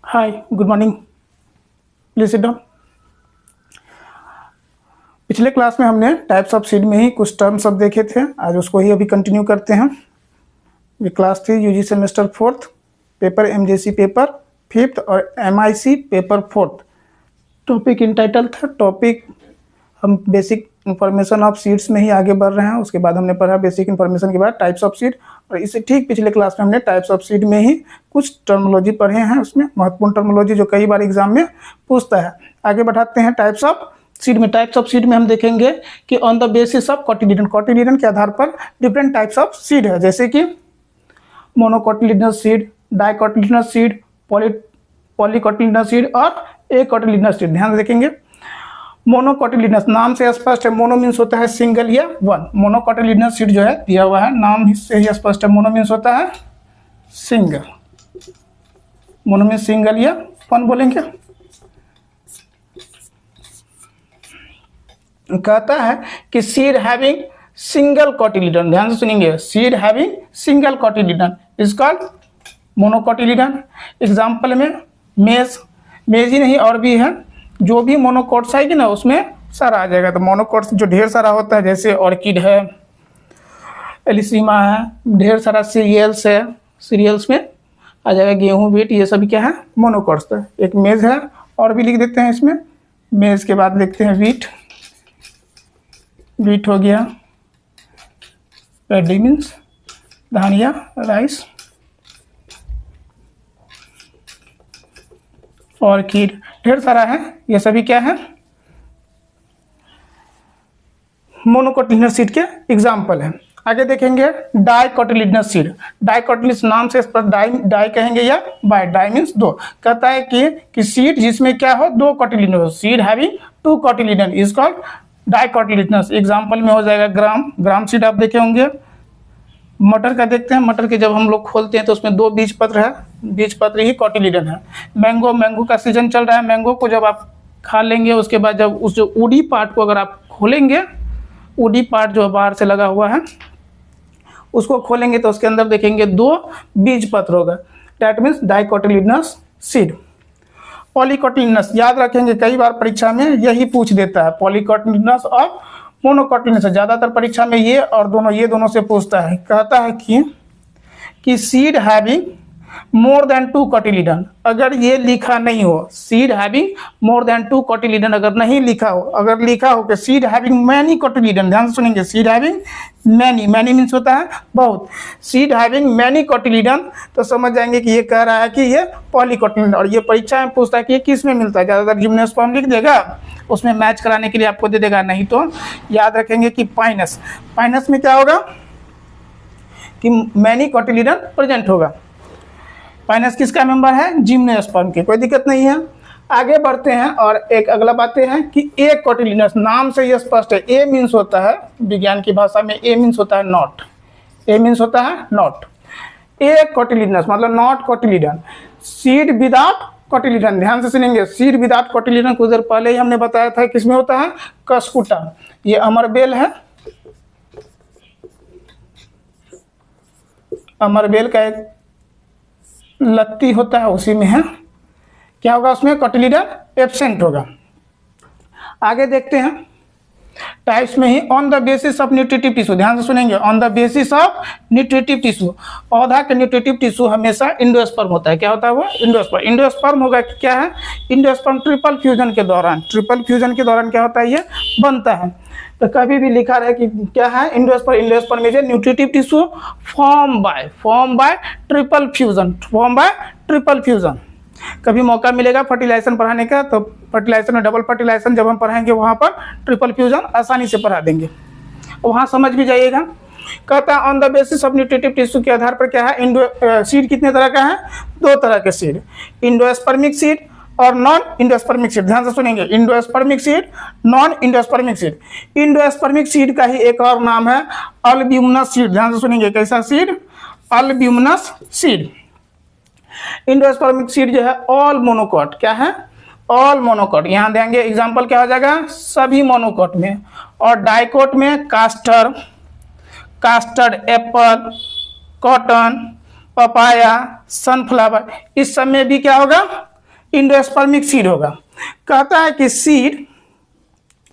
Hi, good morning. Please sit down. पिछले class में हमने टाइप्स ऑफ सीड में ही कुछ टर्म सब देखे थे। आज उसको ही अभी कंटिन्यू करते हैं। ये क्लास थी UG semester 4th, paper MJC paper 5th और MIC paper 4th। Topic entitle था। टॉपिक हम बेसिक इंफॉर्मेशन ऑफ सीड्स में ही आगे बढ़ रहे हैं। उसके बाद हमने पढ़ा बेसिक इंफॉर्मेशन के बाद टाइप्स ऑफ सीड, और इससे ठीक पिछले क्लास में हमने टाइप्स ऑफ सीड में ही कुछ टर्मोलॉजी पढ़े हैं। उसमें महत्वपूर्ण टर्मोलॉजी जो कई बार एग्जाम में पूछता है। आगे बढ़ाते हैं टाइप्स ऑफ सीड में। टाइप्स ऑफ सीड में हम देखेंगे कि on the basis of cotyledon, cotyledon के आधार पर डिफरेंट टाइप्स ऑफ सीड है, जैसे कि मोनोकॉटिलिडनस सीड, डाइकॉटिलिडनस सीड, पॉलीकॉटिलिडनस सीड और एकॉटिलिडनस सीड। ध्यान देखेंगे। मोनोकॉटिलिडनस नाम से स्पष्ट है। मोनो मीन्स होता है सिंगल या वन। मोनोकॉटिलिडनस सीड जो है दिया हुआ है, नाम से ही स्पष्ट है। मोनो मीन्स होता है सिंगल। मोनो मीन्स सिंगल या वन बोलेंगे। कहता है कि सीड हैविंग सिंगल कॉटिलिडन। ध्यान से सुनेंगे। Seed having single cotyledon is called मोनोकॉटिलिडन। Example में मेज, मेज ही नहीं और भी है। जो भी मोनोकोट्स आएगी ना उसमें सारा आ जाएगा। तो मोनोकोट्स जो ढेर सारा होता है, जैसे ऑर्किड है, एलिसीमा है, ढेर सारा सीरियल्स है। सीरियल्स में आ जाएगा गेहूं, व्हीट, ये सभी क्या है? मोनोकोट्स। तो एक मेज है और भी लिख देते हैं इसमें। मेज के बाद लिखते हैं व्हीट। व्हीट हो गया। पैडी मीन्स धान या राइस। ऑर्किड ढेर सारा है। ये सभी क्या है? मोनोकॉटिलिडनस सीड के एग्जाम्पल है। आगे देखेंगे डाइकॉटिलिडनस सीड। डाइकॉटिलिडनस नाम से डाई कहेंगे या बाय। डाई मीन्स दो। कहता है कि सीड जिसमें क्या हो? दो कॉटिलिडन हो। Seed having two cotyledon is called dicotyledonous. Example में हो जाएगा ग्राम। ग्राम सीड आप देखे होंगे। मटर का देखते हैं। मटर के जब हम लोग खोलते हैं तो उसमें दो बीज पत्र है। बीज पत्र ही कॉटिलिडन है। मैंगो, मैंगो का सीजन चल रहा है। मैंगो को जब आप खा लेंगे उसके बाद जब उस जो उडी पार्ट को अगर आप खोलेंगे, उडी पार्ट जो बाहर से लगा हुआ है उसको खोलेंगे तो उसके अंदर देखेंगे दो बीज पत्र होगा। That means dicotyledonous seed. Polycotyledonous याद रखेंगे, कई बार परीक्षा में यही पूछ देता है। पॉलीकॉटिलिडनस और मोनोकॉटिलिडनस ज्यादातर परीक्षा में ये और दोनों, ये दोनों से पूछता है। कहता है कि seed having more than two cotyledon. अगर ये लिखा नहीं हो, seed having more than two cotyledon अगर नहीं लिखा हो, अगर लिखा हो कि सीड हैविंग मैनी कॉटिलिडन, ध्यान से सुनेंगे। Seed having many, many means होता है बहुत। सीड हैविंग मैनी कॉटिलिडन तो समझ जाएंगे कि ये कह रहा है कि ये पॉलीकॉटिलिडन। और ये परीक्षा में पूछता है कि ये किस में मिलता है। ज्यादातर जिम्नोस्पर्म लिख देगा, उसमें मैच कराने के लिए आपको दे देगा। नहीं तो याद रखेंगे कि पाइनस, पाइनस में क्या होगा कि मैनी कॉटिलिडन प्रेजेंट होगा। पाइनस किसका मेंबर है? जिम्नोस्पर्म के। कोई दिक्कत नहीं है। आगे बढ़ते हैं और एक अगला बातें हैं कि एक कॉटिलिडनस नाम से ये स्पष्ट है। ए मीन्स होता है विज्ञान की भाषा में, ए मीन्स होता है नॉट। ए मीन्स होता है नॉट। एक कॉटिलिडनस मतलब not cotyledon. Seed without cotyledon. ध्यान से सुनेंगे। सीड विदाउट कॉटिलिडन कुछ देर पहले ही हमने बताया था किसमें होता है? कस्कुटा। ये अमरबेल है। अमरबेल का एक लत्ती होता है, उसी में है। क्या होगा उसमें? कॉटिलिडन एब्सेंट होगा। आगे देखते हैं टाइप्स में ही on the basis of nutritive tissue. ध्यान से सुनेंगे। On the basis of nutritive tissue. पौधा के न्यूट्रिटिव टिश्यू हमेशा इंडोस्पर्म होता है। क्या होता है वो? इंडोस्पर्म। इंडोस्पर्म होगा क्या है? इंडोस्पर्म ट्रिपल फ्यूजन के दौरान, ट्रिपल फ्यूजन के दौरान क्या होता है? ये बनता है। तो कभी भी लिखा रहे कि क्या है? Endosperm. Endosperm is a nutritive tissue form by triple fusion. Form by triple fusion. कभी मौका मिलेगा फर्टिलाइजेशन पढ़ाने का तो फर्टिलाइजेशन में डबल फर्टिलाइजेशन जब हम पढ़ाएंगे वहाँ पर ट्रिपल फ्यूजन आसानी से पढ़ा देंगे, वहाँ समझ भी जाइएगा। कहता है on the basis of nutritive tissue के आधार पर क्या है? सीड कितने तरह का है? दो तरह के सीड, इंडोस्पर्मिक सीड और नॉन इंडोस्पर्मिक सीड। ध्यान से सुनेंगे। Endospermic seed, non endospermic seed. Endospermic seed का ही एक और नाम है अल्ब्यूमिनस सीड। ध्यान से सुनेंगे। कैसा seed? Albuminous seed. Endospermic seed जो है ऑल मोनोकॉट। क्या है? All monocot. यहाँ देंगे एग्जाम्पल क्या हो जाएगा? सभी मोनोकॉट में। और डाइकोट में castor, custard apple, cotton, papaya, sunflower, इस सब में भी क्या होगा? इंडोस्पर्मिक सीड होगा। कहता है कि सीड,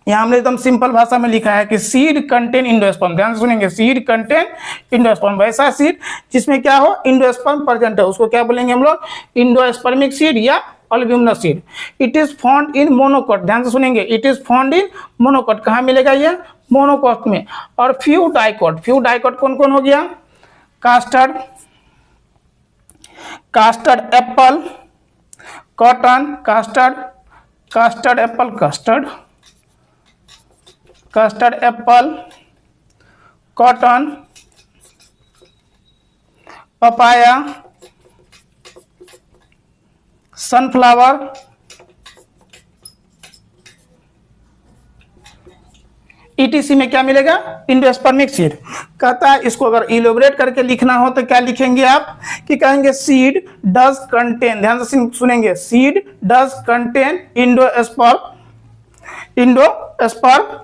यहाँ हमने एकदम सिंपल भाषा में लिखा है कि सीड कंटेन इंडोस्पर्म, ध्यान से सुनेंगे, सीड कंटेन इंडोस्पर्म, वैसा सीड जिसमें क्या हो, इंडोस्पर्म प्रेजेंट है, उसको क्या बोलेंगे हम लोग, इंडोस्पर्मिक सीड या albuminous seed. It is found in monocot, ध्यान से सुनेंगे, it is found in monocot, कहाँ मिलेगा ये, मोनोकोट में। और फ्यू डाइकोट, फ्यू डाइकोट कौन कौन हो गया, custard, custard apple, cotton, custard, custard apple, custard, custard apple, cotton, papaya, sunflower, ETC में क्या मिलेगा, इंडोस्पर्मिक सीड। कहता है इसको अगर इलोबरेट करके लिखना हो तो क्या लिखेंगे आप, कि कहेंगे सीड डज कंटेन, ध्यान से सुनेंगे, seed does contain endosperm, endosperm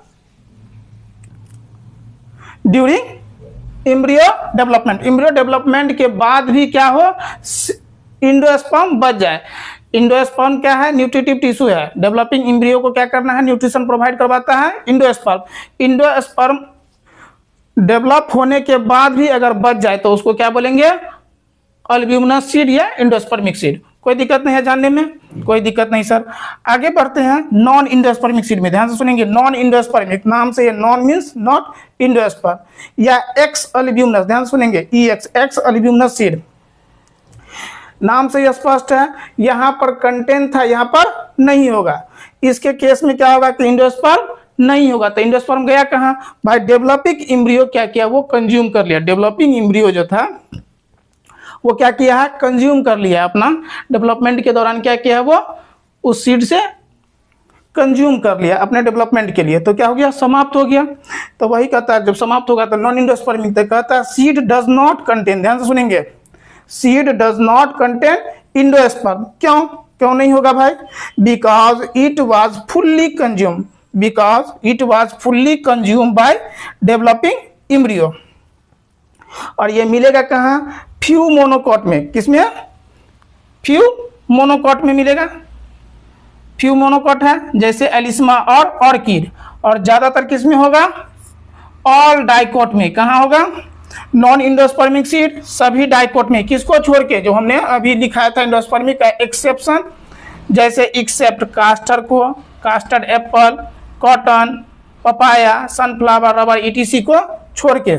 during embryo development, embryo development के बाद भी क्या हो, इंडोस्पर्म बच जाए। इंडोस्पर्म क्या है, न्यूट्रिटिव टिश्यू है, डेवलपिंग एम्ब्रियो को क्या करना है, न्यूट्रिशन प्रोवाइड करवाता है इंडोस्पर्म। इंडोस्पर्म डेवलप होने के बाद भी अगर बच जाए तो उसको क्या बोलेंगे, अल्ब्यूमिनस सीड या इंडोस्पर्मिक सीड। कोई दिक्कत नहीं है जानने में, कोई दिक्कत नहीं सर। आगे बढ़ते हैं नॉन इंडोस्पर्मिक सीड में, ध्यान से सुनेंगे, नॉन इंडोस्पर्मिक, नाम से ये नॉन मींस नॉट इंडोस्पर्म, या एक्स अल्ब्यूमिनस, ध्यान से सुनेंगे, एक्स अल्ब्यूमिनस सीड, नाम से स्पष्ट है, यहाँ पर कंटेंट था, यहाँ पर नहीं होगा। इसके केस में क्या होगा कि इंडोस्पर्म नहीं होगा, तो इंडोस्पर्म गया कहाँ भाई, डेवलपिंग एम्ब्रियो क्या किया, वो कंज्यूम कर लिया, डेवलपिंग एम्ब्रियो जो था वो क्या किया है, कंज्यूम कर लिया, अपना डेवलपमेंट के दौरान क्या किया है, वो उस सीड से कंज्यूम कर लिया अपने डेवलपमेंट के लिए, तो क्या हो गया, समाप्त हो गया। तो वही कहता है जब समाप्त होगा तो नॉन इंडोस्पर्मिक, तो कहता है सीड डज नॉट कंटेन, ध्यान से सुनेंगे, seed does not contain endosperm. क्यों, क्यों नहीं होगा भाई, because it was fully consume, because it was fully consume by developing embryo. और ये मिलेगा कहाँ, फ्यू मोनोकोट में, किसमें, फ्यू मोनोकोट में मिलेगा, फ्यू मोनोकोट है जैसे एलिस्मा और ऑर्किड, और ज्यादातर किसमें होगा, ऑल डाइकोट में। कहाँ होगा, नॉन इंडोस्पर्मिक सीड सभी डाइकोट में, किसको छोड़ के, जो हमने अभी लिखाया था इंडोस्पर्मिक का एक्सेप्शन, जैसे एक्सेप्ट कास्टर को, custard apple, cotton, papaya, sunflower, rubber, ETC को छोड़ के।